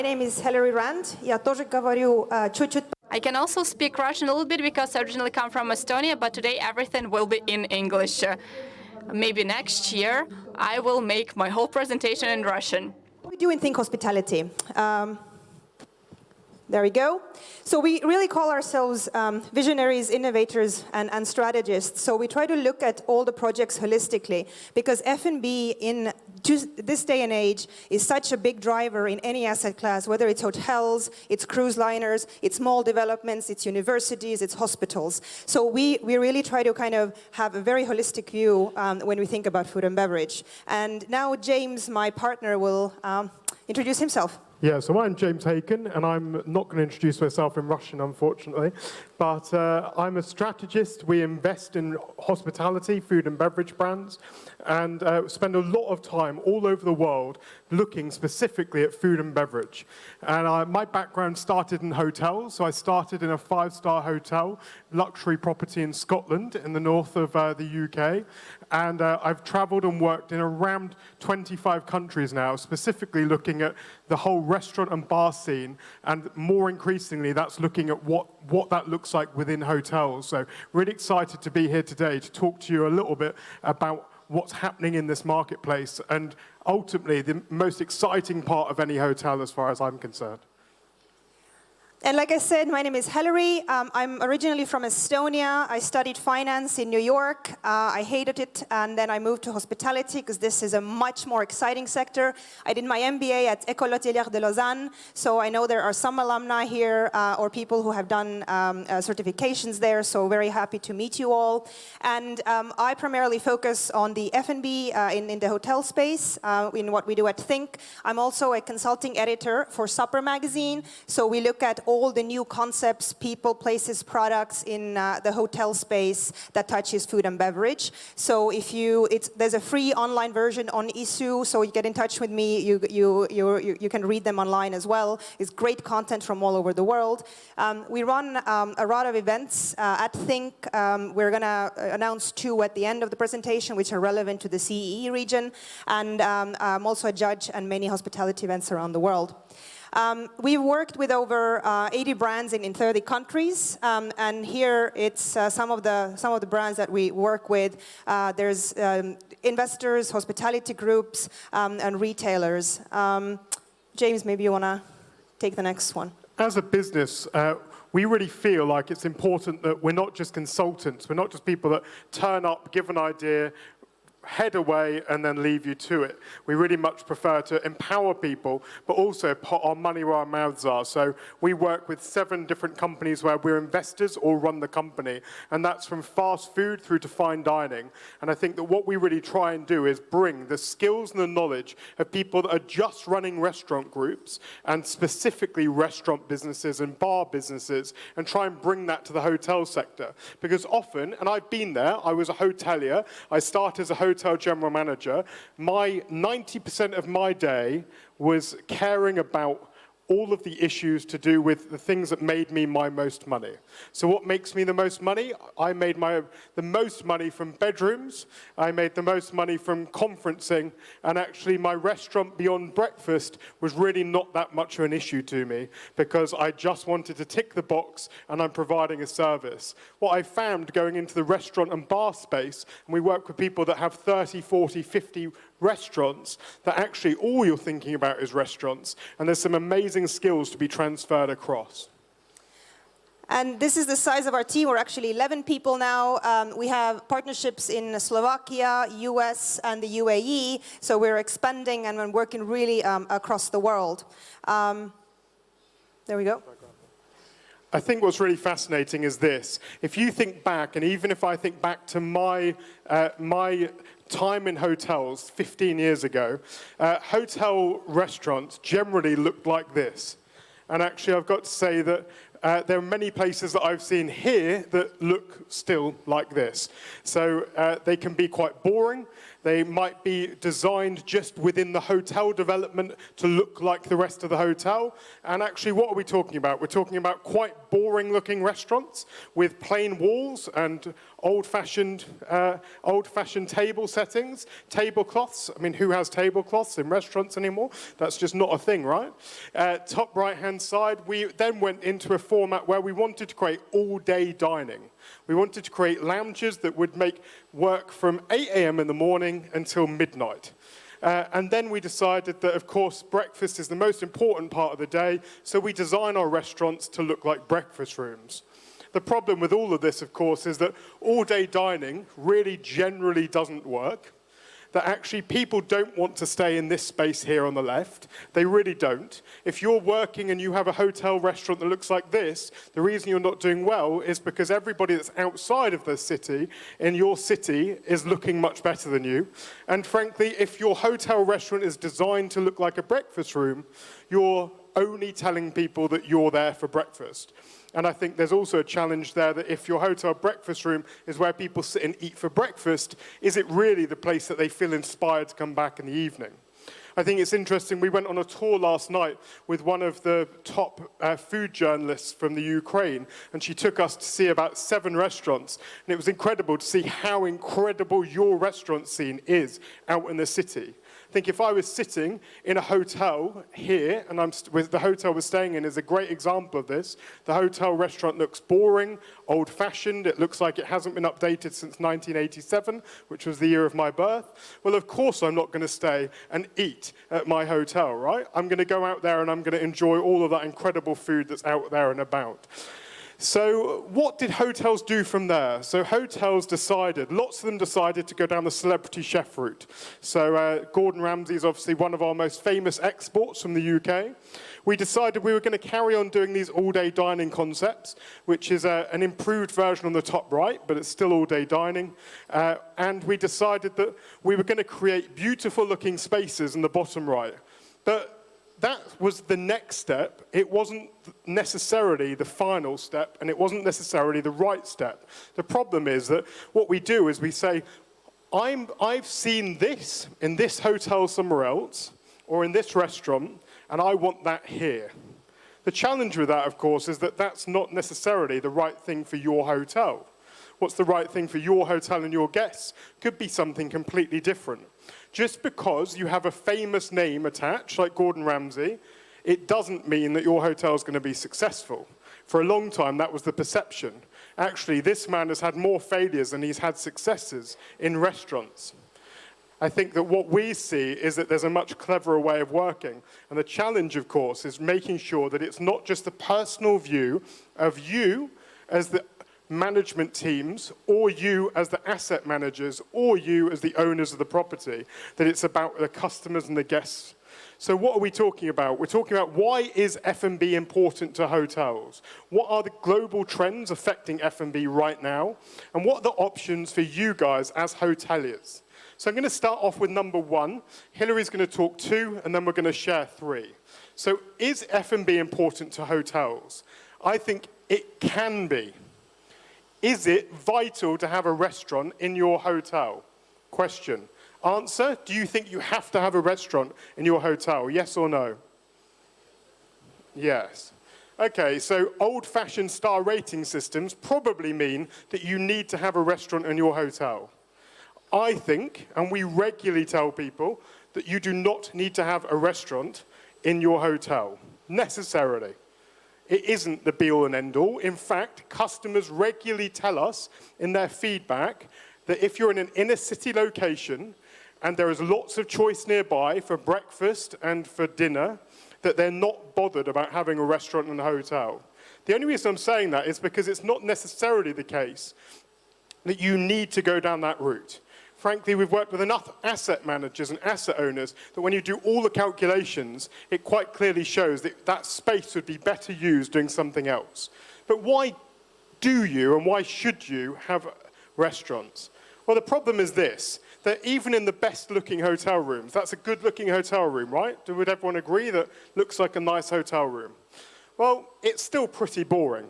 My name is Heleri Rande. Я тоже говорю чуть-чуть. I can also speak Russian a little bit because I originally come from Estonia, but today everything will be in English. Maybe next year I will make my whole presentation in Russian. We do in Think Hospitality. There we go. So we really call ourselves visionaries, innovators, and strategists. So we try to look at all the projects holistically, because F&B in this day and age is such a big driver in any asset class, whether it's hotels, it's cruise liners, it's mall developments, it's universities, it's hospitals. So we really try to kind of have a very holistic view when we think about food and beverage. And now James, my partner, will introduce himself. Yeah, so I'm James Hacon, and I'm not going to introduce myself in Russian, unfortunately, but I'm a strategist. We invest in hospitality, food and beverage brands, and spend a lot of time all over the world looking specifically at food and beverage. And my background started in hotels, so I started in a 5-star hotel, luxury property in Scotland, in the north of the UK, and I've traveled and worked in around 25 countries now, specifically looking at the whole restaurant and bar scene, and more increasingly, that's looking at what that looks like within hotels. So really excited to be here today to talk to you a little bit about what's happening in this marketplace, and ultimately the most exciting part of any hotel as far as I'm concerned. And like I said, my name is Heleri. I'm originally from Estonia. I studied finance in New York. I hated it, and then I moved to hospitality because this is a much more exciting sector. I did my MBA at HOTELIERS de Lausanne, so I know there are some alumni here or people who have done certifications there, so very happy to meet you all. And I primarily focus on the F&B in the hotel space, in what we do at Think. I'm also a consulting editor for Supper magazine, so we look at all the new concepts, people, places, products in the hotel space that touches food and beverage. So if there's a free online version on ISU, so you get in touch with me, you can read them online as well. It's great content from all over the world. We run a lot of events at Think. We're going to announce 2 at the end of the presentation, which are relevant to the CEE region. And I'm also a judge at many hospitality events around the world. We've worked with over 80 brands in 30 countries, and here it's some of the brands that we work with. There's investors, hospitality groups, and retailers. James, maybe you want to take the next one. As a business, we really feel like it's important that we're not just consultants, we're not just people that turn up, give an idea, head away and then leave you to it. We really much prefer to empower people, but also put our money where our mouths are. So we work with 7 different companies where we're investors or run the company, and that's from fast food through to fine dining. And I think that what we really try and do is bring the skills and the knowledge of people that are just running restaurant groups, and specifically restaurant businesses and bar businesses, and try and bring that to the hotel sector. Because often, and I've been there, I was a hotelier, I started as a hotel general manager, 90% of my day was caring about all of the issues to do with the things that made me my most money. So what makes me the most money? I made the most money from bedrooms, I made the most money from conferencing, and actually my restaurant beyond breakfast was really not that much of an issue to me, because I just wanted to tick the box and I'm providing a service. What I found going into the restaurant and bar space, and we work with people that have 30, 40, 50 restaurants, that actually all you're thinking about is restaurants, and there's some amazing skills to be transferred across. And this is the size of our team. We're actually 11 people now. We have partnerships in Slovakia, US, and the UAE, so we're expanding and we're working really across the world. There we go. I think what's really fascinating is this. If you think back, and even if I think back to my time in hotels 15 years ago, hotel restaurants generally looked like this. And actually, I've got to say that there are many places that I've seen here that look still like this. So they can be quite boring. They might be designed just within the hotel development to look like the rest of the hotel. And actually, what are we talking about? We're talking about quite boring-looking restaurants with plain walls and old-fashioned table settings, tablecloths. I mean, who has tablecloths in restaurants anymore? That's just not a thing, right? Top right-hand side, we then went into a format where we wanted to create all-day dining. We wanted to create lounges that would make work from 8 a.m. in the morning until midnight. And then we decided that, of course, breakfast is the most important part of the day, so we design our restaurants to look like breakfast rooms. The problem with all of this, of course, is that all-day dining really generally doesn't work, that actually people don't want to stay in this space here on the left. They really don't. If you're working and you have a hotel restaurant that looks like this, the reason you're not doing well is because everybody that's outside of the city, in your city, is looking much better than you. And frankly, if your hotel restaurant is designed to look like a breakfast room, you're only telling people that you're there for breakfast. And I think there's also a challenge there that if your hotel breakfast room is where people sit and eat for breakfast, is it really the place that they feel inspired to come back in the evening? I think it's interesting, we went on a tour last night with one of the top food journalists from the Ukraine, and she took us to see about 7 restaurants, and it was incredible to see how incredible your restaurant scene is out in the city. I think if I was sitting in a hotel here, and the hotel we're staying in is a great example of this. The hotel restaurant looks boring, old-fashioned. It looks like it hasn't been updated since 1987, which was the year of my birth. Well, of course I'm not going to stay and eat at my hotel, right? I'm going to go out there and I'm going to enjoy all of that incredible food that's out there and about. So what did hotels do from there? So hotels decided, lots of them decided to go down the celebrity chef route. So Gordon Ramsay is obviously one of our most famous exports from the UK. We decided we were going to carry on doing these all-day dining concepts, which is an improved version on the top right, but it's still all-day dining. And we decided that we were going to create beautiful-looking spaces in the bottom right. But that was the next step. It wasn't necessarily the final step, and it wasn't necessarily the right step. The problem is that what we do is we say, I've seen this in this hotel somewhere else, or in this restaurant, and I want that here. The challenge with that, of course, is that that's not necessarily the right thing for your hotel. What's the right thing for your hotel and your guests could be something completely different. Just because you have a famous name attached, like Gordon Ramsay, it doesn't mean that your hotel is going to be successful. For a long time, that was the perception. Actually, this man has had more failures than he's had successes in restaurants. I think that what we see is that there's a much cleverer way of working. And the challenge, of course, is making sure that it's not just the personal view of you as the management teams, or you as the asset managers, or you as the owners of the property, that it's about the customers and the guests. So what are we talking about? We're talking about why is F&B important to hotels? What are the global trends affecting F&B right now? And what are the options for you guys as hoteliers? So I'm going to start off with number 1. Hilari's going to talk 2, and then we're going to share 3. So is F&B important to hotels? I think it can be. Is it vital to have a restaurant in your hotel? Question. Answer, do you think you have to have a restaurant in your hotel? Yes or no? Yes. Okay, so old-fashioned star rating systems probably mean that you need to have a restaurant in your hotel. I think, and we regularly tell people, that you do not need to have a restaurant in your hotel, necessarily. It isn't the be-all and end-all. In fact, customers regularly tell us in their feedback that if you're in an inner-city location and there is lots of choice nearby for breakfast and for dinner, that they're not bothered about having a restaurant and a hotel. The only reason I'm saying that is because it's not necessarily the case that you need to go down that route. Frankly, we've worked with enough asset managers and asset owners that when you do all the calculations, it quite clearly shows that that space would be better used doing something else. But why do you and why should you have restaurants? Well, the problem is this, that even in the best-looking hotel rooms, that's a good-looking hotel room, right? Would everyone agree that looks like a nice hotel room? Well, it's still pretty boring.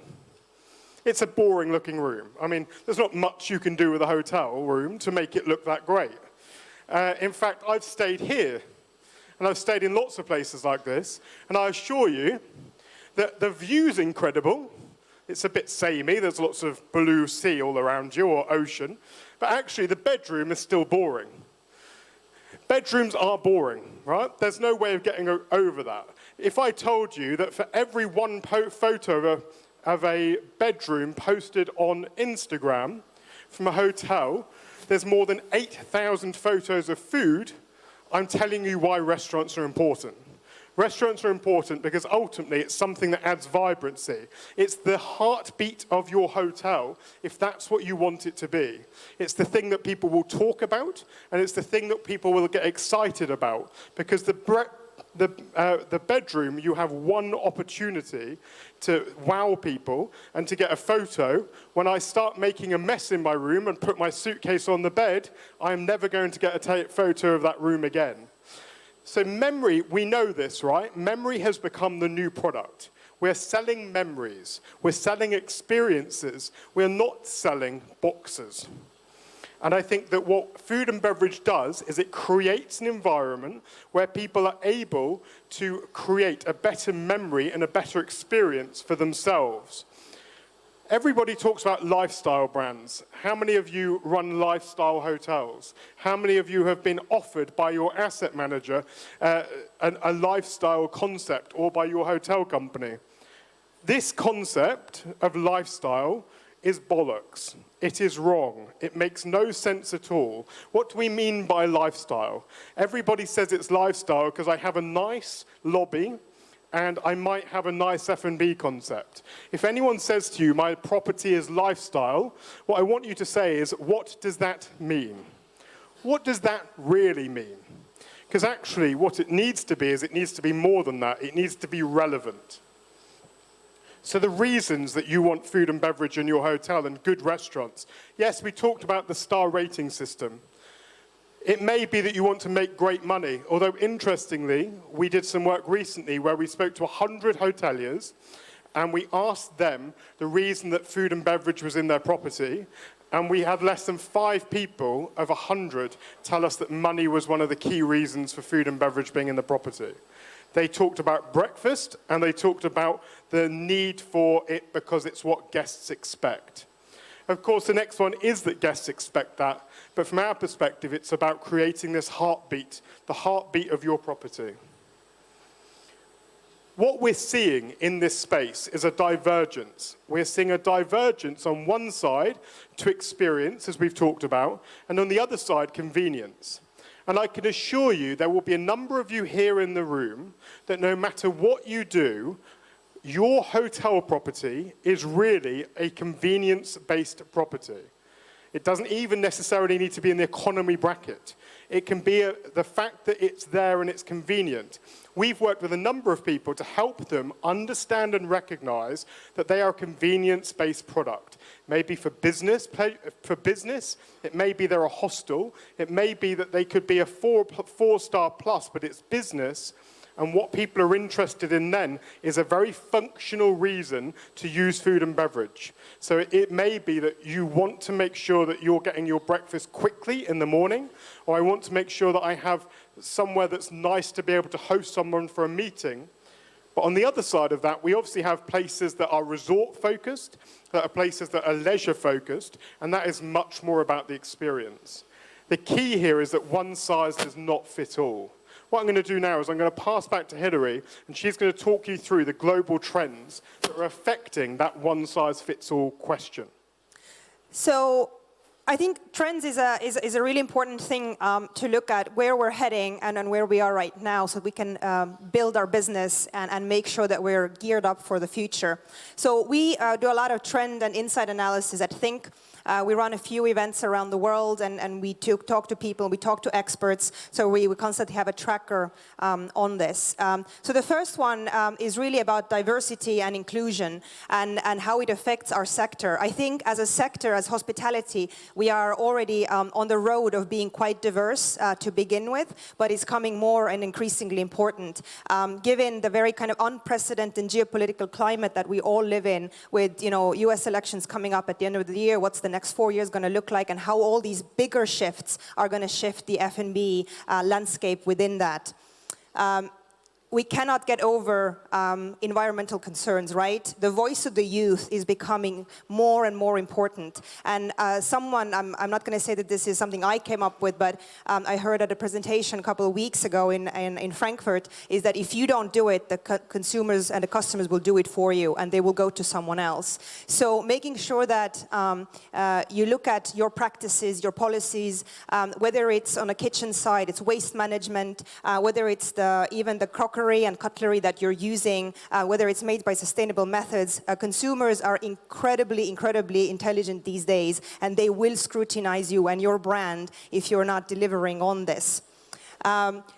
It's a boring-looking room. I mean, there's not much you can do with a hotel room to make it look that great. In fact, I've stayed here, and I've stayed in lots of places like this, and I assure you that the view's incredible. it's a bit samey. There's lots of blue sea all around you, or ocean. But actually, the bedroom is still boring. Bedrooms are boring, right? There's no way of getting over that. If I told you that for every one photo of a bedroom posted on Instagram from a hotel, there's more than 8,000 photos of food, I'm telling you why restaurants are important. Restaurants are important because ultimately it's something that adds vibrancy. It's the heartbeat of your hotel, if that's what you want it to be. It's the thing that people will talk about, and it's the thing that people will get excited about. Because the bedroom, you have one opportunity to wow people and to get a photo. When I start making a mess in my room and put my suitcase on the bed, I'm never going to get a photo of that room again. So memory, we know this, right? Memory has become the new product. We're selling memories. We're selling experiences. We're not selling boxes. And I think that what food and beverage does is it creates an environment where people are able to create a better memory and a better experience for themselves. Everybody talks about lifestyle brands. How many of you run lifestyle hotels? How many of you have been offered by your asset manager a lifestyle concept, or by your hotel company? This concept of lifestyle is bollocks. It is wrong. It makes no sense at all. What do we mean by lifestyle? Everybody says it's lifestyle because I have a nice lobby and I might have a nice F&B concept. If anyone says to you, my property is lifestyle, what I want you to say is, what does that mean? What does that really mean? Because actually, what it needs to be is it needs to be more than that. It needs to be relevant. So the reasons that you want food and beverage in your hotel and good restaurants. Yes, we talked about the star rating system. It may be that you want to make great money, although interestingly, we did some work recently where we spoke to 100 hoteliers and we asked them the reason that food and beverage was in their property, and we had less than 5 people of 100 tell us that money was one of the key reasons for food and beverage being in the property. They talked about breakfast and they talked about the need for it because it's what guests expect. Of course, the next one is that guests expect that, but from our perspective, it's about creating this heartbeat, the heartbeat of your property. What we're seeing in this space is a divergence. We're seeing a divergence on one side to experience, as we've talked about, and on the other side, convenience. And I can assure you there will be a number of you here in the room that no matter what you do, your hotel property is really a convenience-based property. It doesn't even necessarily need to be in the economy bracket. It can be the fact that it's there and it's convenient. We've worked with a number of people to help them understand and recognize that they are a convenience-based product. Maybe for business, it may be they're a hostel, it may be that they could be a four-star plus, but it's business. And what people are interested in then is a very functional reason to use food and beverage. So it may be that you want to make sure that you're getting your breakfast quickly in the morning, or I want to make sure that I have somewhere that's nice to be able to host someone for a meeting. But on the other side of that, we obviously have places that are resort-focused, that are places that are leisure-focused, and that is much more about the experience. The key here is that one size does not fit all. What I'm going to do now is I'm going to pass back to Heleri, and she's going to talk you through the global trends that are affecting that one-size-fits-all question. So I think trends is a really important thing to look at where we're heading and where we are right now, so we can build our business and make sure that we're geared up for the future. So we do a lot of trend and insight analysis at Think. We run a few events around the world, and we talk to people, we talk to experts, so we constantly have a tracker on this. So the first one is really about diversity and inclusion and how it affects our sector. I think as a sector, as hospitality, we are already on the road of being quite diverse to begin with, but it's coming more and increasingly important. Given the very kind of unprecedented geopolitical climate that we all live in, with US elections coming up at the end of the year, what's the next 4 years going to look like, and how all these bigger shifts are going to shift the F&B landscape within that. we cannot get over environmental concerns, right? The voice of the youth is becoming more and more important. And I'm not going to say that this is something I came up with, but I heard at a presentation a couple of weeks ago in Frankfurt, is that if you don't do it, the consumers and the customers will do it for you, and they will go to someone else. So making sure that you look at your practices, your policies, whether it's on a kitchen side, it's waste management, whether it's even the crockery and cutlery that you're using, whether it's made by sustainable methods. Consumers are incredibly intelligent these days, and they will scrutinize you and your brand if you're not delivering on this.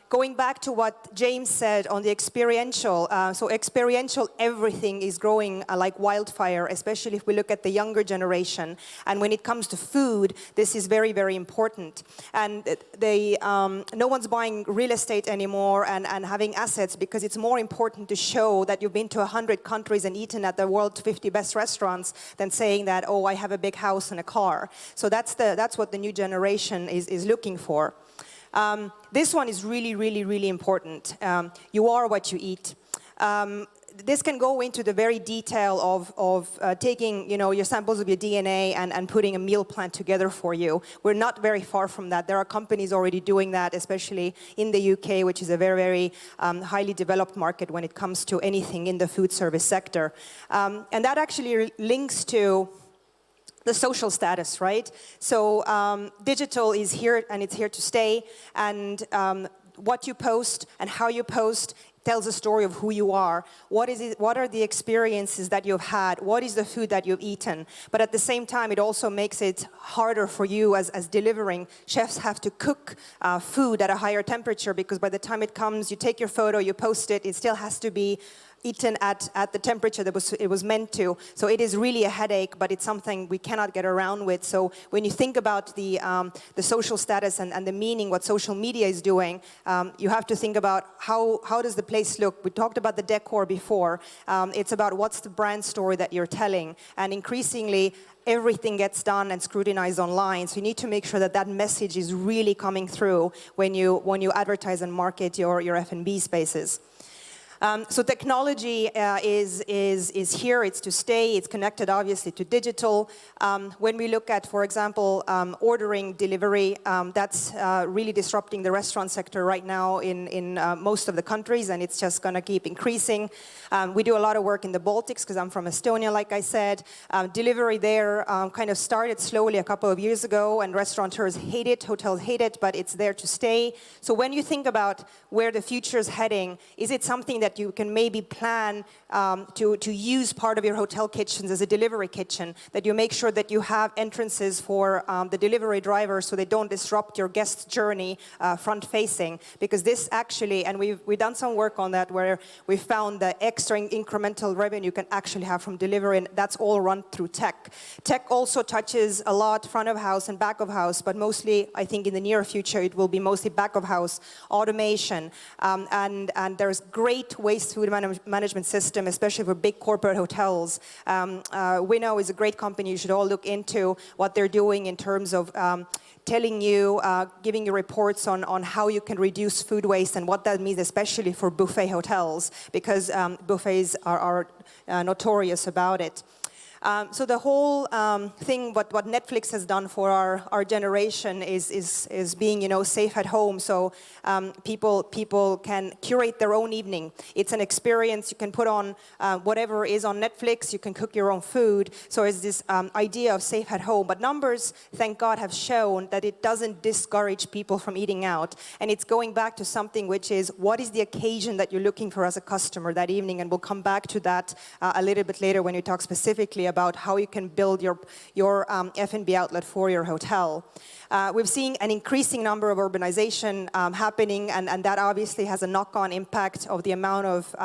Going back to what James said on the experiential, so experiential everything is growing like wildfire, especially if we look at the younger generation. And when it comes to food, this is very, very important. And no one's buying real estate anymore and having assets because it's more important to show that you've been to 100 countries and eaten at the world's 50 best restaurants than saying that, oh, I have a big house and a car. So that's what the new generation is looking for. This one is really important. You are what you eat. This can go into the very detail of taking, your samples of your DNA and putting a meal plan together for you. We're not very far from that. There are companies already doing that, especially in the UK, which is a very highly developed market when it comes to anything in the food service sector. And that actually links to the social status, right? So digital is here and it's here to stay, and what you post and how you post tells a story of who you are. What are the experiences that you've had? What is the food that you've eaten? But at the same time, it also makes it harder for you as delivering. Chefs have to cook food at a higher temperature because by the time it comes, you take your photo, you post it, it still has to be eaten at the temperature that it was meant to. So it is really a headache, but it's something we cannot get around with. So when you think about the social status and the meaning, what social media is doing, you have to think about how does the place look. We talked about the decor before. It's about what's the brand story that you're telling. And increasingly, everything gets done and scrutinized online. So you need to make sure that that message is really coming through when you advertise and market your F&B spaces. So technology is here, it's to stay, it's connected obviously to digital. When we look at, for example, ordering delivery, that's really disrupting the restaurant sector right now in most of the countries, and it's just going to keep increasing. We do a lot of work in the Baltics because I'm from Estonia, like I said. Delivery there kind of started slowly a couple of years ago, and restaurateurs hate it, hotels hate it, but it's there to stay. So when you think about where the future is heading, is it something that you can maybe plan to use part of your hotel kitchens as a delivery kitchen, that you make sure that you have entrances for the delivery drivers so they don't disrupt your guest journey front-facing? Because this actually, and we've done some work on that where we found the extra incremental revenue you can actually have from delivery, and that's all run through tech. Tech also touches a lot front of house and back of house, but mostly, I think in the near future, it will be mostly back of house automation. And there's great waste food management system, especially for big corporate hotels. Winnow is a great company. You should all look into what they're doing in terms of telling you, giving you reports on how you can reduce food waste and what that means, especially for buffet hotels, because buffets are notorious about it. So the whole thing, what Netflix has done for our generation is being, safe at home. So people can curate their own evening. It's an experience. You can put on whatever is on Netflix. You can cook your own food. So it's this idea of safe at home. But numbers, thank God, have shown that it doesn't discourage people from eating out. And it's going back to something which is, what is the occasion that you're looking for as a customer that evening? And we'll come back to that a little bit later when you talk specifically about how you can build your F&B outlet for your hotel. We've seen an increasing number of urbanization happening, and that obviously has a knock-on impact of the amount of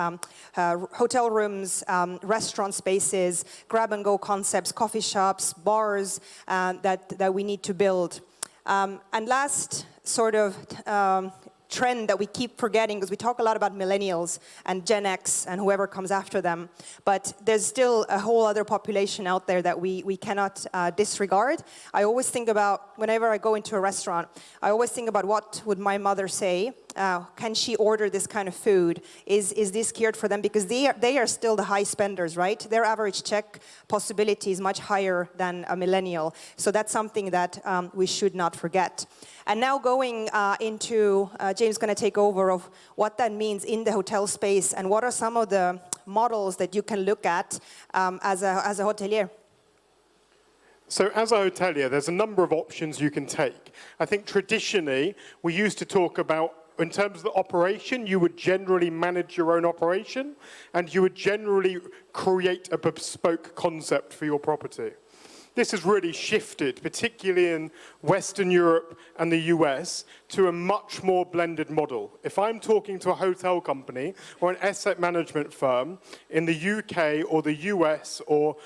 hotel rooms, restaurant spaces, grab-and-go concepts, coffee shops, bars that we need to build. And last sort of trend that we keep forgetting, because we talk a lot about millennials and Gen X and whoever comes after them, but there's still a whole other population out there that we cannot disregard. I always think about, whenever I go into a restaurant, I always think about what would my mother say can she order this kind of food? Is this geared for them? Because they are still the high spenders, right? Their average check possibility is much higher than a millennial. So that's something that we should not forget. And now going into, James is going to take over of what that means in the hotel space and what are some of the models that you can look at as a hotelier. So as a hotelier, there's a number of options you can take. I think traditionally, we used to talk about, in terms of the operation, you would generally manage your own operation, and you would generally create a bespoke concept for your property. This has really shifted, particularly in Western Europe and the US, to a much more blended model. If I'm talking to a hotel company or an asset management firm in the UK or the US or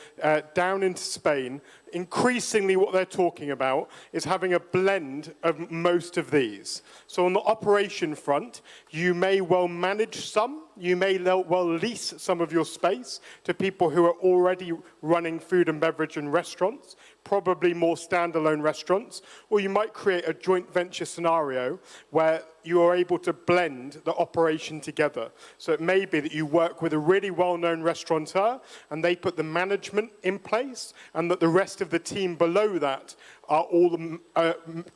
down into Spain, increasingly what they're talking about is having a blend of most of these. So on the operation front, you may well manage some, you may well lease some of your space to people who are already running food and beverage and restaurants, probably more standalone restaurants, or you might create a joint venture scenario where you are able to blend the operation together. So it may be that you work with a really well-known restaurateur and they put the management in place, and that the rest of the team below that are all the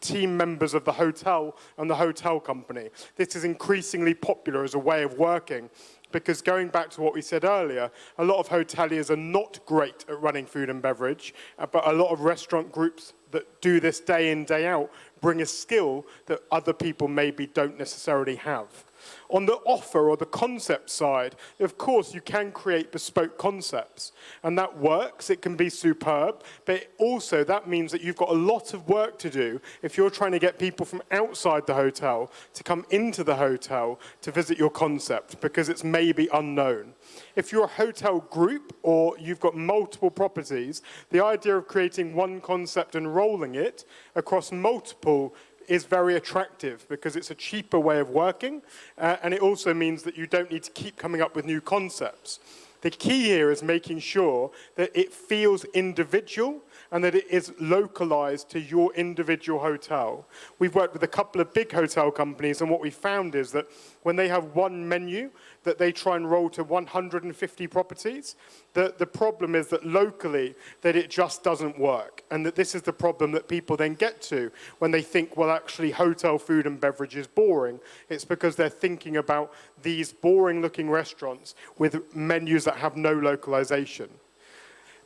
team members of the hotel and the hotel company. This is increasingly popular as a way of working, because going back to what we said earlier, a lot of hoteliers are not great at running food and beverage, but a lot of restaurant groups that do this day in, day out bring a skill that other people maybe don't necessarily have. On the offer or the concept side, of course, you can create bespoke concepts, and that works. It can be superb, but also that means that you've got a lot of work to do if you're trying to get people from outside the hotel to come into the hotel to visit your concept, because it's maybe unknown. If you're a hotel group or you've got multiple properties, the idea of creating one concept and rolling it across multiple is very attractive, because it's a cheaper way of working, and it also means that you don't need to keep coming up with new concepts. The key here is making sure that it feels individual and that it is localized to your individual hotel. We've worked with a couple of big hotel companies, and what we found is that when they have one menu that they try and roll to 150 properties, the problem is that locally that it just doesn't work, and that this is the problem that people then get to when they think, well, actually hotel food and beverage is boring. It's because they're thinking about these boring looking restaurants with menus that have no localization.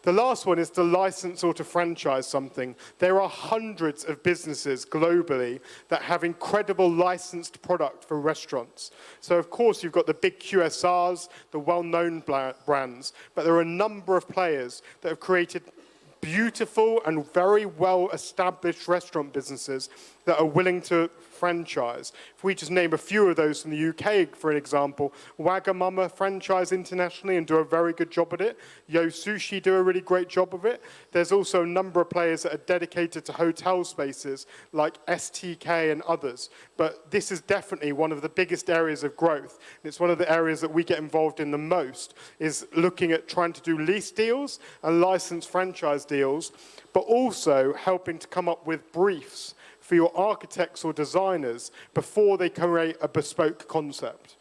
The last one is to license or to franchise something. There are hundreds of businesses globally that have incredible licensed product for restaurants. So of course you've got the big QSRs, the well-known brands, but there are a number of players that have created beautiful and very well-established restaurant businesses that are willing to franchise. If we just name a few of those from the UK, for example, Wagamama franchise internationally and do a very good job at it. Yo Sushi do a really great job of it. There's also a number of players that are dedicated to hotel spaces like STK and others. But this is definitely one of the biggest areas of growth. It's one of the areas that we get involved in the most, is looking at trying to do lease deals and license franchise deals, but also helping to come up with briefs for your architects or designers before they create a bespoke concept.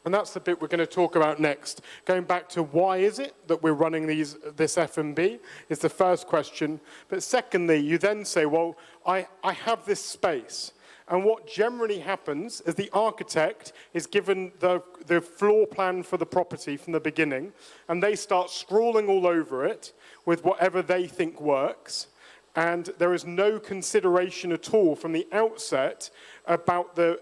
And that's the bit we're going to talk about next. Going back to why is it that we're running this F&B is the first question. But secondly, you then say, well, I have this space. And what generally happens is the architect is given the floor plan for the property from the beginning, and they start scrawling all over it with whatever they think works. And there is no consideration at all from the outset about the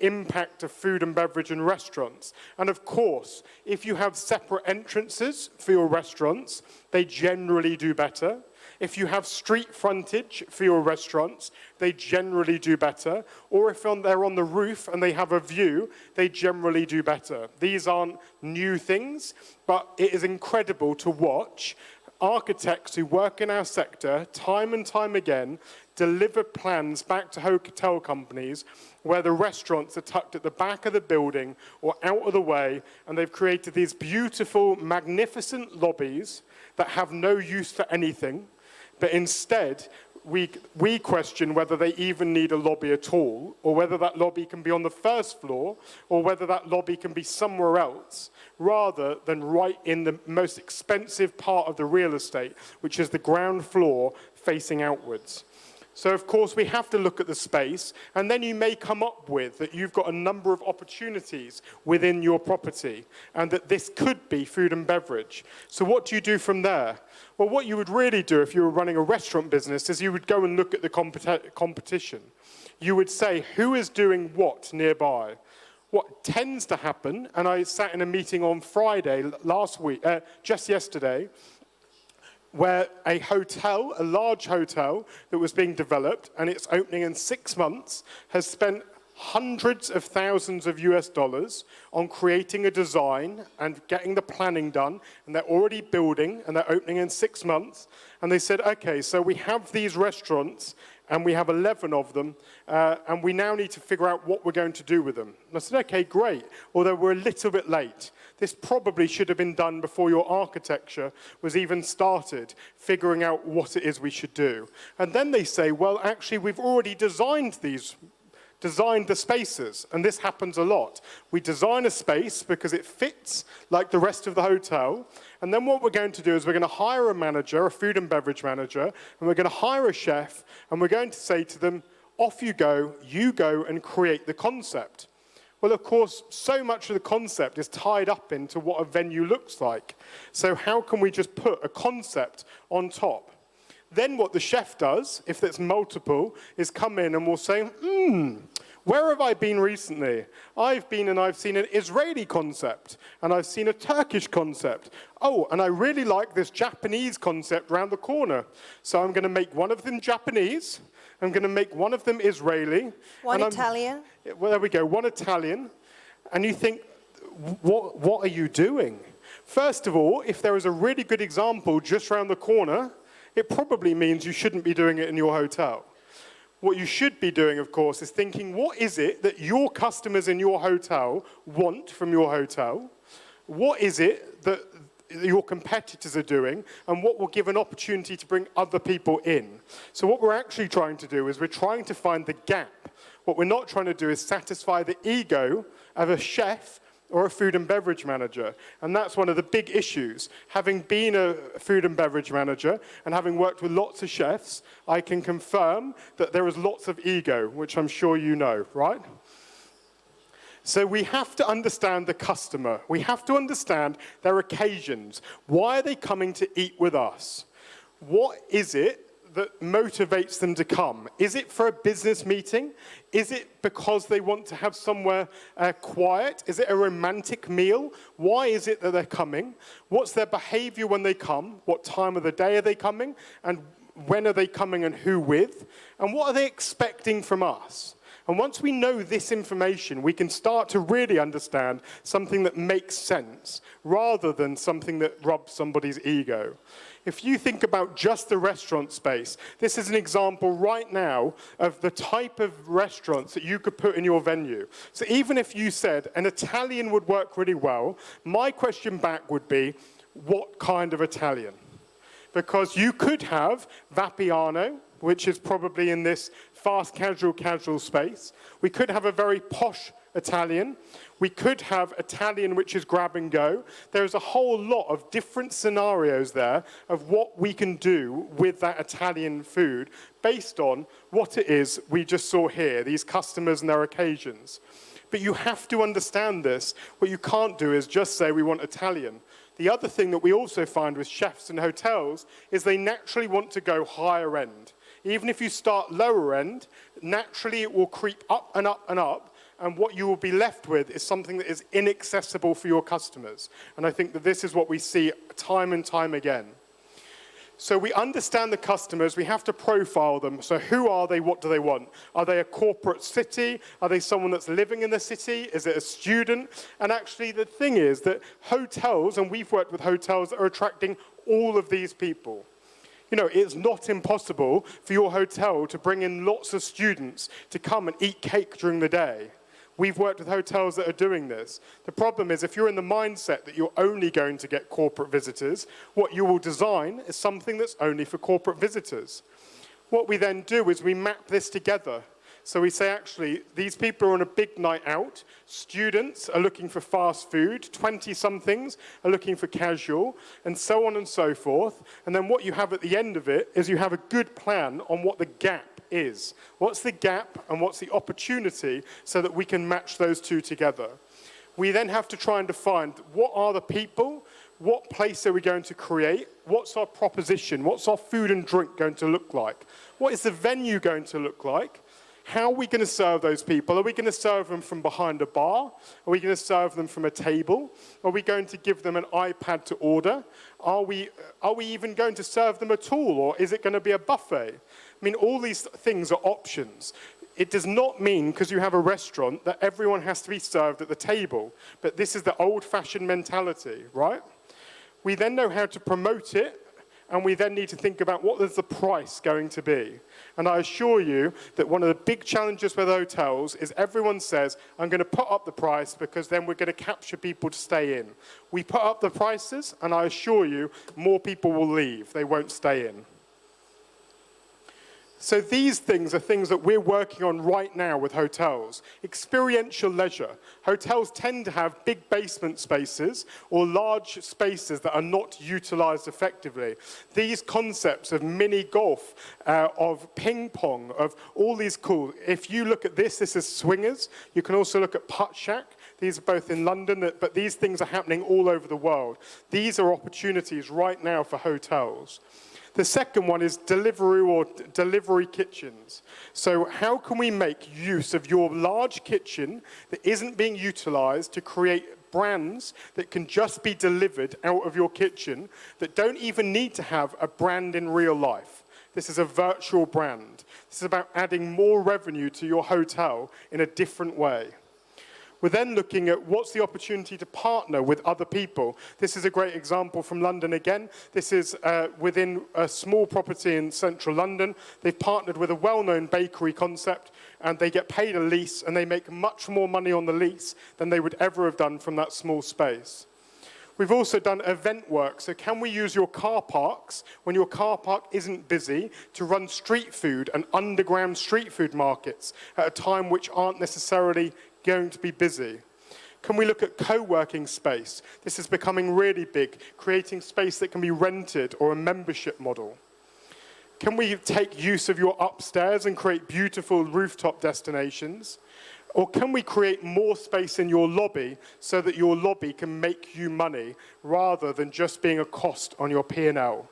impact of food and beverage in restaurants. And of course, if you have separate entrances for your restaurants, they generally do better. If you have street frontage for your restaurants, they generally do better. Or if they're on the roof and they have a view, they generally do better. These aren't new things, but it is incredible to watch architects who work in our sector time and time again deliver plans back to hotel companies where the restaurants are tucked at the back of the building or out of the way, and they've created these beautiful, magnificent lobbies that have no use for anything, but instead we question whether they even need a lobby at all, or whether that lobby can be on the first floor, or whether that lobby can be somewhere else, rather than right in the most expensive part of the real estate, which is the ground floor facing outwards. So, of course, we have to look at the space, and then you may come up with that you've got a number of opportunities within your property, and that this could be food and beverage. So what do you do from there? Well, what you would really do if you were running a restaurant business is you would go and look at the competition. You would say, who is doing what nearby? What tends to happen, and I sat in a meeting on Friday just yesterday, where a hotel, a large hotel that was being developed, and it's opening in 6 months, has spent hundreds of thousands of US dollars on creating a design and getting the planning done, and they're already building, and they're opening in 6 months. And they said, okay, so we have these restaurants, and we have 11 of them, and we now need to figure out what we're going to do with them. And I said, okay, great, although we're a little bit late. This probably should have been done before your architecture was even started, figuring out what it is we should do. And then they say, well, actually, we've already designed the spaces, and this happens a lot. We design a space because it fits like the rest of the hotel, and then what we're going to do is we're going to hire a manager, a food and beverage manager, and we're going to hire a chef, and we're going to say to them, off you go and create the concept. Well, of course, so much of the concept is tied up into what a venue looks like. So how can we just put a concept on top? Then what the chef does, if there's multiple, is come in and will say, where have I been recently? I've been and I've seen an Israeli concept, and I've seen a Turkish concept. Oh, and I really like this Japanese concept around the corner. So I'm going to make one of them Japanese, I'm going to make one of them Israeli. One Italian. Well, there we go, one Italian. And you think, what are you doing? First of all, if there is a really good example just around the corner, it probably means you shouldn't be doing it in your hotel. What you should be doing, of course, is thinking, what is it that your customers in your hotel want from your hotel? What is it that your competitors are doing, and what will give an opportunity to bring other people in? So what we're actually trying to do is we're trying to find the gap. What we're not trying to do is satisfy the ego of a chef or a food and beverage manager. And that's one of the big issues. Having been a food and beverage manager and having worked with lots of chefs, I can confirm that there is lots of ego, which I'm sure you know, right? So we have to understand the customer. We have to understand their occasions. Why are they coming to eat with us? What is it that motivates them to come? Is it for a business meeting? Is it because they want to have somewhere quiet? Is it a romantic meal? Why is it that they're coming? What's their behavior when they come? What time of the day are they coming? And when are they coming and who with? And what are they expecting from us? And once we know this information, we can start to really understand something that makes sense, rather than something that rubs somebody's ego. If you think about just the restaurant space, this is an example right now of the type of restaurants that you could put in your venue. So even if you said an Italian would work really well, my question back would be, what kind of Italian? Because you could have Vapiano, which is probably in this fast casual space. We could have a very posh Italian. We could have Italian which is grab and go. There's a whole lot of different scenarios there of what we can do with that Italian food based on what it is we just saw here, these customers and their occasions. But you have to understand this. What you can't do is just say we want Italian. The other thing that we also find with chefs and hotels is they naturally want to go higher end. Even if you start lower end, naturally it will creep up and up and up, and what you will be left with is something that is inaccessible for your customers. And I think that this is what we see time and time again. So we understand the customers, we have to profile them. So who are they, what do they want? Are they a corporate city? Are they someone that's living in the city? Is it a student? And actually the thing is that hotels, and we've worked with hotels that are attracting all of these people. You know, it's not impossible for your hotel to bring in lots of students to come and eat cake during the day. We've worked with hotels that are doing this. The problem is if you're in the mindset that you're only going to get corporate visitors, what you will design is something that's only for corporate visitors. What we then do is we map this together. So we say, actually, these people are on a big night out. Students are looking for fast food. 20-somethings are looking for casual, and so on and so forth. And then what you have at the end of it is you have a good plan on what the gap is. What's the gap and what's the opportunity so that we can match those two together. We then have to try and define what are the people, what place are we going to create, what's our proposition, what's our food and drink going to look like, what is the venue going to look like, how are we going to serve those people? Are we going to serve them from behind a bar? Are we going to serve them from a table? Are we going to give them an iPad to order? Are we even going to serve them at all, or is it going to be a buffet? I mean, all these things are options. It does not mean, because you have a restaurant, that everyone has to be served at the table. But this is the old-fashioned mentality, right? We then know how to promote it, and we then need to think about what is the price going to be. And I assure you that one of the big challenges with hotels is everyone says, I'm going to put up the price because then we're going to capture people to stay in. We put up the prices, and I assure you, more people will leave. They won't stay in. So these things are things that we're working on right now with hotels. Experiential leisure. Hotels tend to have big basement spaces or large spaces that are not utilized effectively. These concepts of mini golf, of ping pong, of all these cool, if you look at this is swingers. You can also look at Putt Shack. These are both in London, but these things are happening all over the world. These are opportunities right now for hotels. The second one is delivery kitchens. So how can we make use of your large kitchen that isn't being utilized to create brands that can just be delivered out of your kitchen that don't even need to have a brand in real life? This is a virtual brand. This is about adding more revenue to your hotel in a different way. We're then looking at what's the opportunity to partner with other people. This is a great example from London again. This is within a small property in central London. They've partnered with a well-known bakery concept, and they get paid a lease, and they make much more money on the lease than they would ever have done from that small space. We've also done event work. So can we use your car parks, when your car park isn't busy, to run street food and underground street food markets at a time which aren't necessarily going to be busy? Can we look at co-working space? This is becoming really big, creating space that can be rented or a membership model. Can we take use of your upstairs and create beautiful rooftop destinations? Or can we create more space in your lobby so that your lobby can make you money rather than just being a cost on your P&L?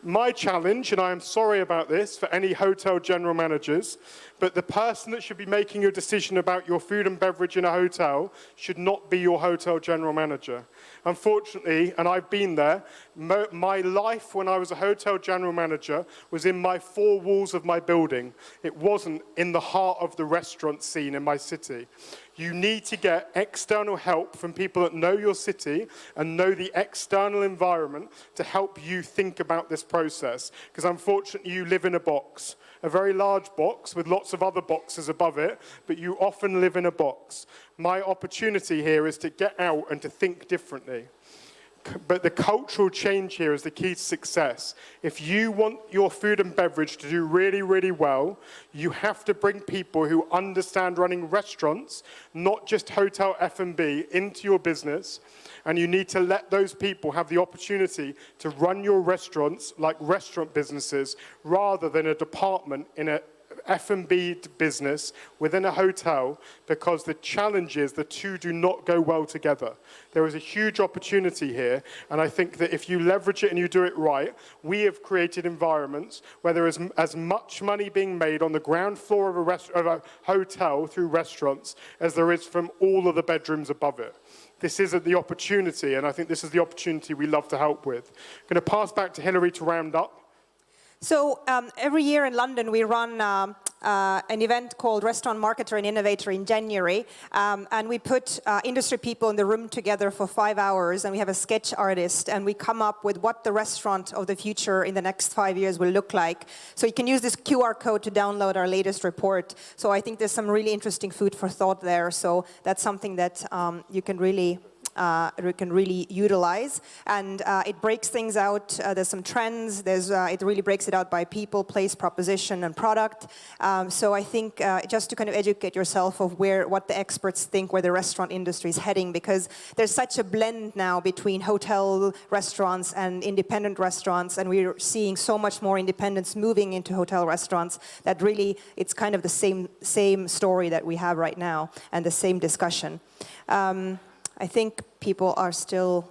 My challenge, and I am sorry about this for any hotel general managers, but the person that should be making your decision about your food and beverage in a hotel should not be your hotel general manager. Unfortunately, and I've been there, my life when I was a hotel general manager was in my four walls of my building. It wasn't in the heart of the restaurant scene in my city. You need to get external help from people that know your city and know the external environment to help you think about this process. Because unfortunately, you live in a box, a very large box with lots of other boxes above it, but you often live in a box. My opportunity here is to get out and to think differently. But the cultural change here is the key to success. If you want your food and beverage to do really, really well, you have to bring people who understand running restaurants, not just hotel F&B, into your business. And you need to let those people have the opportunity to run your restaurants like restaurant businesses rather than a department in a F&B business within a hotel, because the challenge is the two do not go well together. There is a huge opportunity here, and I think that if you leverage it and you do it right, we have created environments where there is as much money being made on the ground floor of a hotel through restaurants as there is from all of the bedrooms above it. This is the opportunity, and I think this is the opportunity we love to help with. I'm going to pass back to Heleri to round up. So every year in London, we run an event called Restaurant Marketer and Innovator in January. And we put industry people in the room together for 5 hours, and we have a sketch artist, and we come up with what the restaurant of the future in the next 5 years will look like. So you can use this QR code to download our latest report. So I think there's some really interesting food for thought there. So that's something that you can really we can really utilize. And it breaks things out. There's some trends. It really breaks it out by people, place, proposition, and product. So I think just to kind of educate yourself of what the experts think where the restaurant industry is heading, because there's such a blend now between hotel restaurants and independent restaurants, and we're seeing so much more independence moving into hotel restaurants that really it's kind of the same story that we have right now and the same discussion. I think people are still...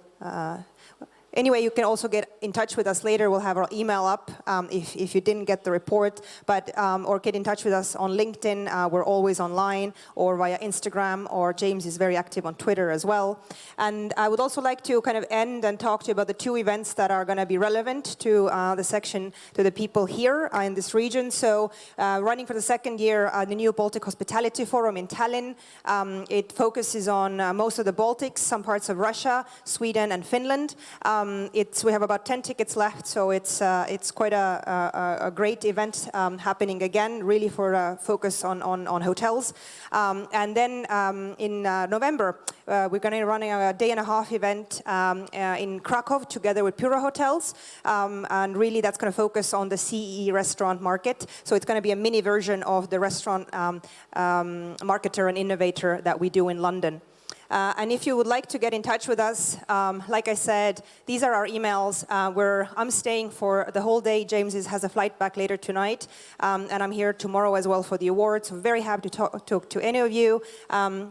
Anyway, you can also get in touch with us later. We'll have our email up if you didn't get the report, or get in touch with us on LinkedIn. We're always online, or via Instagram, or James is very active on Twitter as well. And I would also like to kind of end and talk to you about the two events that are going to be relevant to the section, to the people here in this region. So running for the second year, the new Baltic Hospitality Forum in Tallinn. It focuses on most of the Baltics, some parts of Russia, Sweden, and Finland. We have about 10 tickets left, so it's quite a great event happening again, really for a focus on hotels. And then in November, we're going to be running a day-and-a-half event in Krakow together with Pura Hotels, and really that's going to focus on the CEE restaurant market. So it's going to be a mini version of the restaurant marketer and innovator that we do in London. And if you would like to get in touch with us, like I said, these are our emails. I'm staying for the whole day. James has a flight back later tonight, and I'm here tomorrow as well for the awards. So very happy to talk to any of you.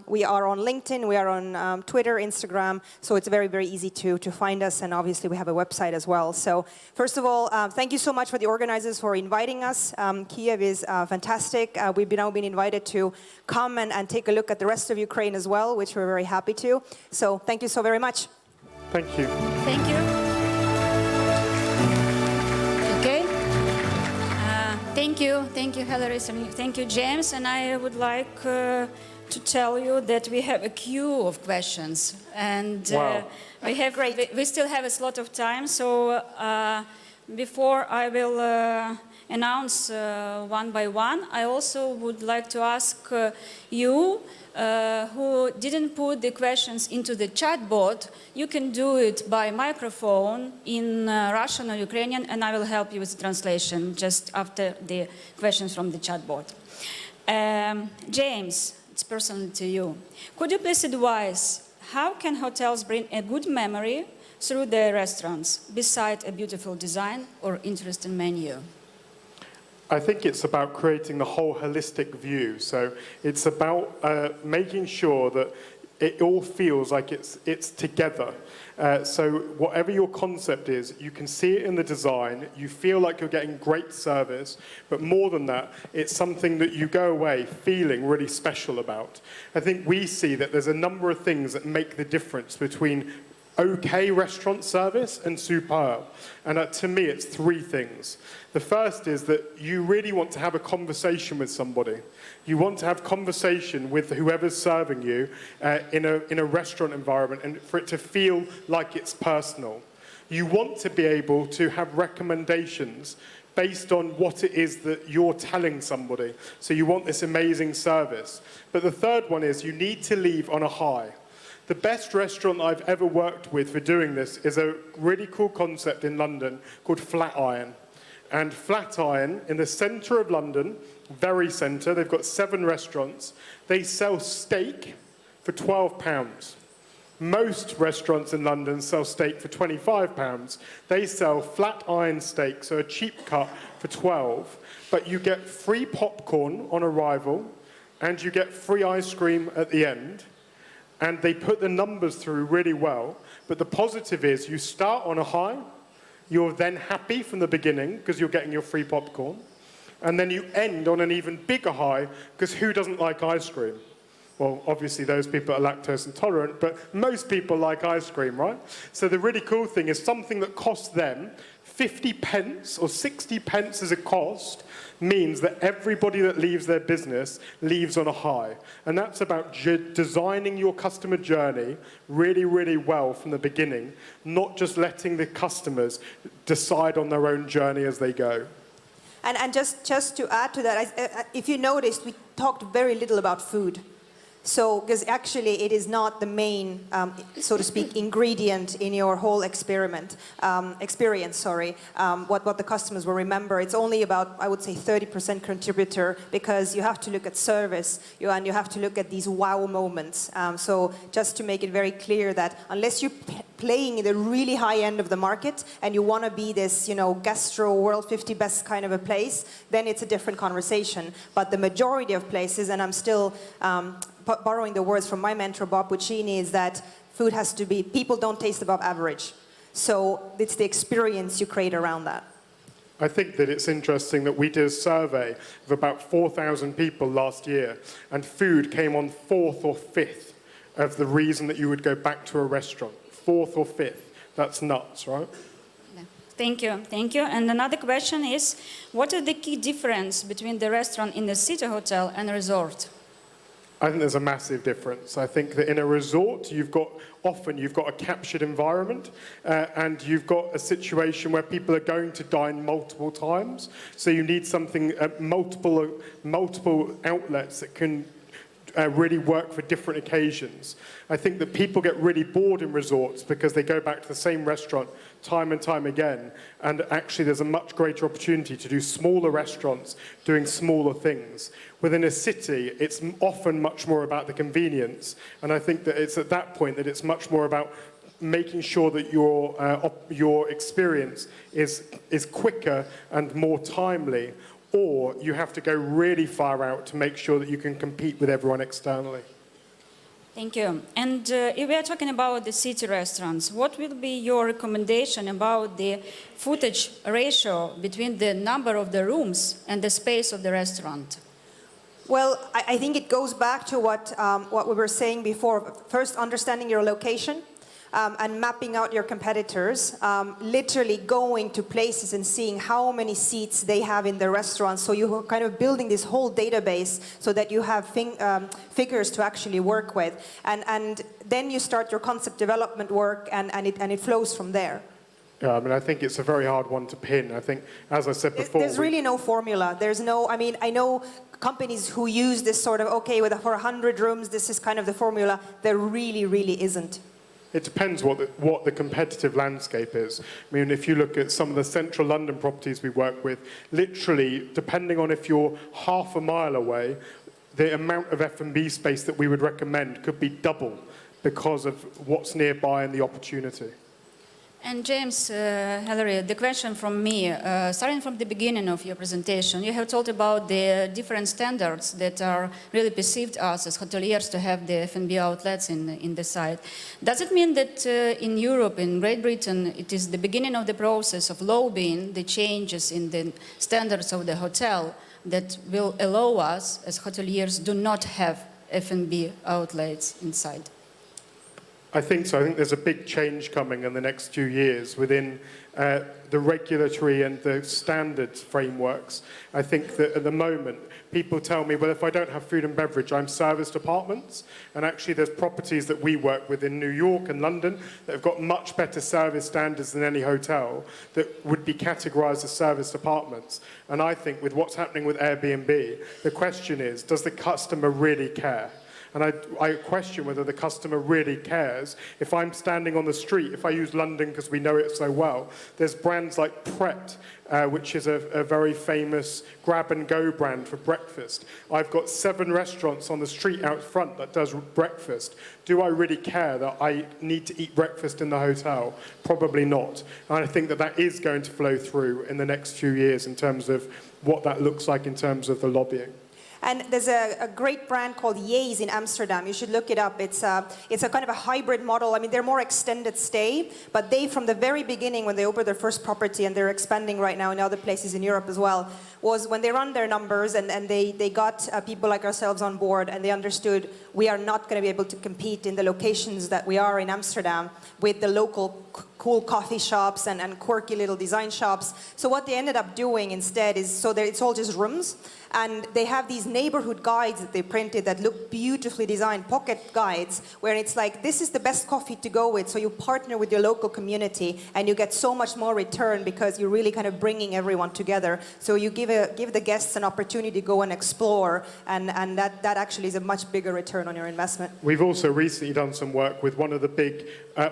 We are on LinkedIn, we are on Twitter, Instagram, so it's very, very easy to find us, and obviously we have a website as well. So first of all, thank you so much for the organizers for inviting us. Kiev is fantastic. We've now been invited to come and take a look at the rest of Ukraine as well, which we're very happy to. So thank you so very much. Thank you. Thank you. Okay. Thank you, Heleri. Thank you, James. And I would like to tell you that we have a queue of questions, and wow. we still have a lot of time. So before I will announce one by one, I also would like to ask you who didn't put the questions into the chat bot, you can do it by microphone in Russian or Ukrainian, and I will help you with the translation just after the questions from the chat bot. James, it's personal to you. Could you please advise how can hotels bring a good memory through their restaurants, beside a beautiful design or interesting menu? I think it's about creating the whole holistic view. So it's about making sure that it all feels like it's together. So whatever your concept is, you can see it in the design, you feel like you're getting great service, but more than that, it's something that you go away feeling really special about. I think we see that there's a number of things that make the difference between okay restaurant service and superb. And to me, it's three things. The first is that you really want to have a conversation with somebody. You want to have conversation with whoever's serving you in a restaurant environment, and for it to feel like it's personal. You want to be able to have recommendations based on what it is that you're telling somebody. So you want this amazing service. But the third one is you need to leave on a high. The best restaurant I've ever worked with for doing this is a really cool concept in London called Flatiron. And Flatiron, in the centre of London, very centre, they've got 7 restaurants. They sell steak for £12. Most restaurants in London sell steak for £25. They sell flat iron steak, so a cheap cut, for £12. But you get free popcorn on arrival, and you get free ice cream at the end. And they put the numbers through really well. But the positive is you start on a high, you're then happy from the beginning because you're getting your free popcorn, and then you end on an even bigger high because who doesn't like ice cream? Well, obviously those people are lactose intolerant, but most people like ice cream, right? So the really cool thing is something that costs them 50 pence or 60 pence as a cost means that everybody that leaves their business leaves on a high. And that's about designing your customer journey really, really well from the beginning, not just letting the customers decide on their own journey as they go. And just to add to that, if you noticed, we talked very little about food. So, because actually it is not the main, so to speak, ingredient in your whole experience, what the customers will remember. It's only about, I would say, 30% contributor, because you have to look at service, and you have to look at these wow moments. So just to make it very clear that unless you're playing in the really high end of the market and you want to be this, gastro world 50 best kind of a place, then it's a different conversation. But the majority of places, and I'm still borrowing the words from my mentor, Bob Puccini, is that food has to be, people don't taste above average. So it's the experience you create around that. I think that it's interesting that we did a survey of about 4,000 people last year, and food came on 4th or 5th of the reason that you would go back to a restaurant. 4th or 5th. That's nuts, right? Thank you. And another question is, what is the key difference between the restaurant in the city hotel and a resort? I think there's a massive difference. I think that in a resort, you've got a captured environment, and you've got a situation where people are going to dine multiple times. So you need something, multiple outlets that can really work for different occasions. I think that people get really bored in resorts because they go back to the same restaurant time and time again, and actually there's a much greater opportunity to do smaller restaurants doing smaller things. Within a city, it's often much more about the convenience, and I think that it's at that point that it's much more about making sure that your experience is quicker and more timely, or you have to go really far out to make sure that you can compete with everyone externally. Thank you. And if we are talking about the city restaurants, what will be your recommendation about the footage ratio between the number of the rooms and the space of the restaurant? Well, I think it goes back to what we were saying before. First, understanding your location. And mapping out your competitors, literally going to places and seeing how many seats they have in the restaurants. So you're kind of building this whole database so that you have figures to actually work with. And then you start your concept development work, and it flows from there. Yeah, I think it's a very hard one to pin. I think, as I said before... There's really no formula. There's no... I know companies who use this sort of, for 100 rooms, this is kind of the formula. There really, really isn't. It depends what the competitive landscape is. If you look at some of the central London properties we work with, literally, depending on if you're half a mile away, the amount of F&B space that we would recommend could be double because of what's nearby and the opportunity. And James, Heleri, the question from me, starting from the beginning of your presentation, you have told about the different standards that are really perceived us as hoteliers to have the F&B outlets in the site. Does it mean that in Europe, in Great Britain, it is the beginning of the process of lobbying the changes in the standards of the hotel that will allow us as hoteliers do not have F&B outlets inside? I think so. I think there's a big change coming in the next few years within the regulatory and the standards frameworks. I think that at the moment, people tell me, well, if I don't have food and beverage, I'm serviced apartments. And actually, there's properties that we work with in New York and London that have got much better service standards than any hotel that would be categorized as serviced apartments. And I think with what's happening with Airbnb, the question is, does the customer really care? And I question whether the customer really cares. If I'm standing on the street, if I use London because we know it so well, there's brands like Pret, which is a very famous grab-and-go brand for breakfast. I've got 7 restaurants on the street out front that does breakfast. Do I really care that I need to eat breakfast in the hotel? Probably not. And I think that that is going to flow through in the next few years in terms of what that looks like in terms of the lobbying. And there's a great brand called Yees in Amsterdam. You should look it up. It's a kind of a hybrid model. They're more extended stay, but they, from the very beginning, when they opened their first property, and they're expanding right now in other places in Europe as well, was when they run their numbers and they got people like ourselves on board, and they understood we are not going to be able to compete in the locations that we are in Amsterdam with the local cool coffee shops and quirky little design shops. So what they ended up doing instead is, so that it's all just rooms, and they have these neighborhood guides that they printed that look beautifully designed, pocket guides, where it's like, this is the best coffee to go with, so you partner with your local community, and you get so much more return because you're really kind of bringing everyone together. So you give the guests an opportunity to go and explore, and that actually is a much bigger return on your investment. We've also recently done some work with one of the big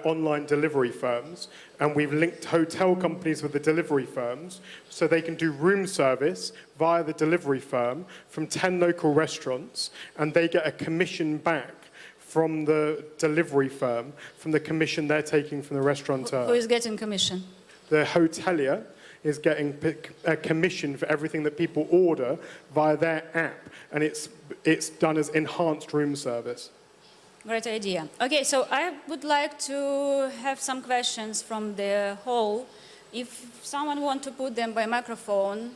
online delivery firms, and we've linked hotel companies with the delivery firms so they can do room service via the delivery firm from 10 local restaurants, and they get a commission back from the delivery firm, from the commission they're taking from the restaurateur. Who is getting commission? The hotelier is getting a commission for everything that people order via their app, and it's done as enhanced room service. Great idea. Okay, so I would like to have some questions from the hall. If someone wants to put them by microphone,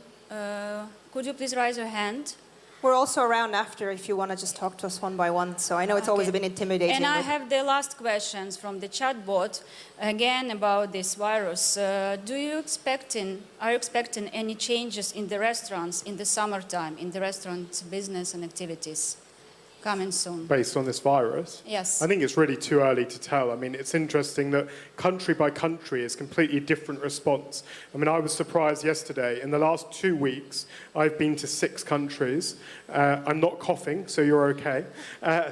could you please raise your hand? We're also around after if you want to just talk to us one by one. So I know it's always a bit intimidating. And I have the last questions from the chat bot, again about this virus. Are you expecting any changes in the restaurants in the summertime, in the restaurant business and activities? Coming soon. Based on this virus? Yes. I think it's really too early to tell. I mean, it's interesting that country by country is completely different response. I mean, I was surprised yesterday. In the last 2 weeks, I've been to 6 countries. I'm not coughing, so you're okay.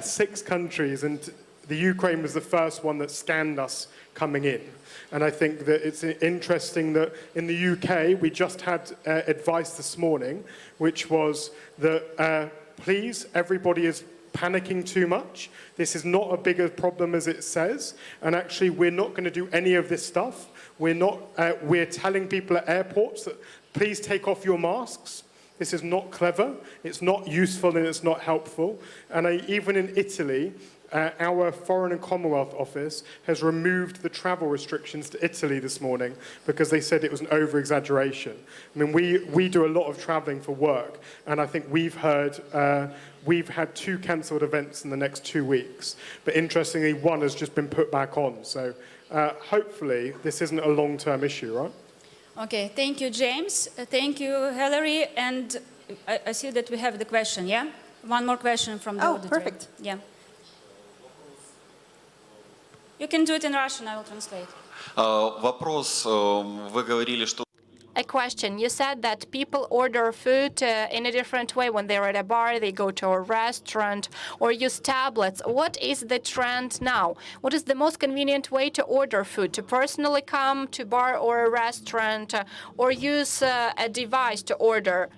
6 countries, and the Ukraine was the first one that scanned us coming in. And I think that it's interesting that in the UK, we just had advice this morning, which was that please, everybody is panicking too much. This is not a bigger problem as it says, and actually we're not going to do any of this stuff. We're telling people at airports that please take off your masks. This is not clever, it's not useful, and it's not helpful. And even in Italy, our Foreign and Commonwealth Office has removed the travel restrictions to Italy this morning because they said it was an over-exaggeration. I mean, we do a lot of traveling for work, and I think we've had 2 cancelled events in the next 2 weeks. But interestingly, 1 has just been put back on. So hopefully this isn't a long-term issue, right? Okay, thank you, James. Thank you, Heleri. And I see that we have the question, yeah? One more question from the auditorium. Perfect. Yeah. You can do it in Russian, I will translate. Вопрос, вы говорили, что... A question. You said that people order food in a different way when they're at a bar, they go to a restaurant, or use tablets. What is the trend now? What is the most convenient way to order food? To personally come to a bar or a restaurant, or use a device to order?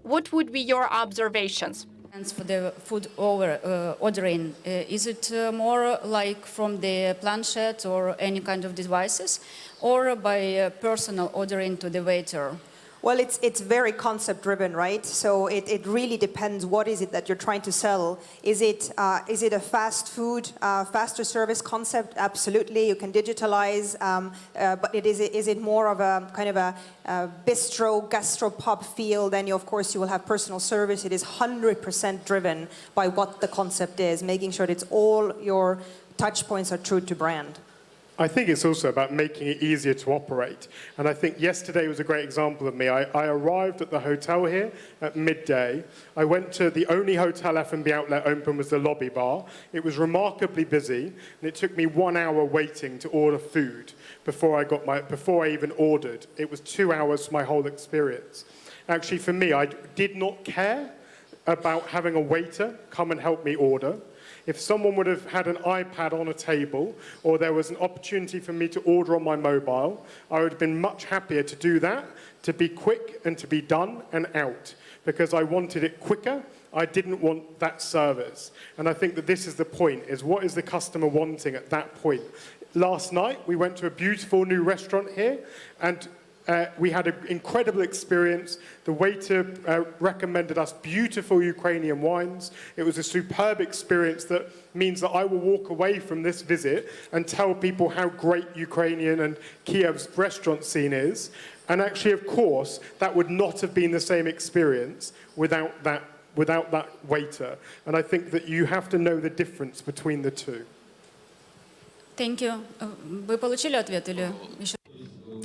What would be your observations? For the food ordering, is it more like from the planchette or any kind of devices, or by personal ordering to the waiter? Well, it's very concept driven, right? So it really depends. What is it that you're trying to sell? Is it a fast food, faster service concept? Absolutely, you can digitalize. But is it more of a kind of a bistro, gastropub feel? Then of course you will have personal service. It is 100% driven by what the concept is, making sure that all your touch points are true to brand. I think it's also about making it easier to operate. And I think yesterday was a great example of me. I arrived at the hotel here at midday. I went to the only hotel F&B outlet open was the lobby bar. It was remarkably busy, and it took me 1 hour waiting to order food before I even ordered. It was 2 hours for my whole experience. Actually, for me, I did not care about having a waiter come and help me order. If someone would have had an iPad on a table, or there was an opportunity for me to order on my mobile, I would have been much happier to do that, to be quick and to be done and out, because I wanted it quicker. I didn't want that service. And I think that this is the point, is what is the customer wanting at that point? Last night, we went to a beautiful new restaurant here, and we had an incredible experience. The waiter recommended us beautiful Ukrainian wines. It was a superb experience that means that I will walk away from this visit and tell people how great Ukrainian and Kiev's restaurant scene is. And actually, of course, that would not have been the same experience without that waiter. And I think that you have to know the difference between the two. Thank you. Вы получили ответ или еще?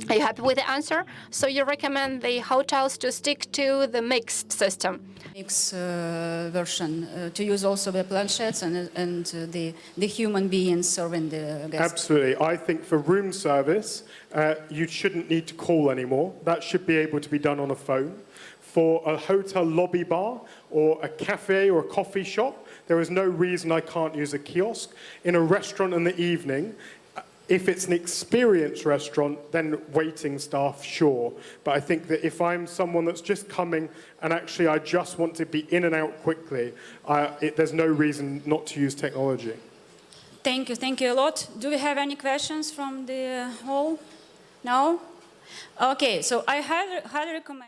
Are you happy with the answer? So you recommend the hotels to stick to the mixed system? Mix version to use also the planchettes and the human beings serving the guests. Absolutely. I think for room service, you shouldn't need to call anymore. That should be able to be done on a phone. For a hotel lobby bar or a cafe or a coffee shop, there is no reason I can't use a kiosk. In a restaurant in the evening, if it's an experienced restaurant, then waiting staff, sure. But I think that if I'm someone that's just coming and actually I just want to be in and out quickly, there's no reason not to use technology. Thank you a lot. Do we have any questions from the hall? No? Okay, so I highly recommend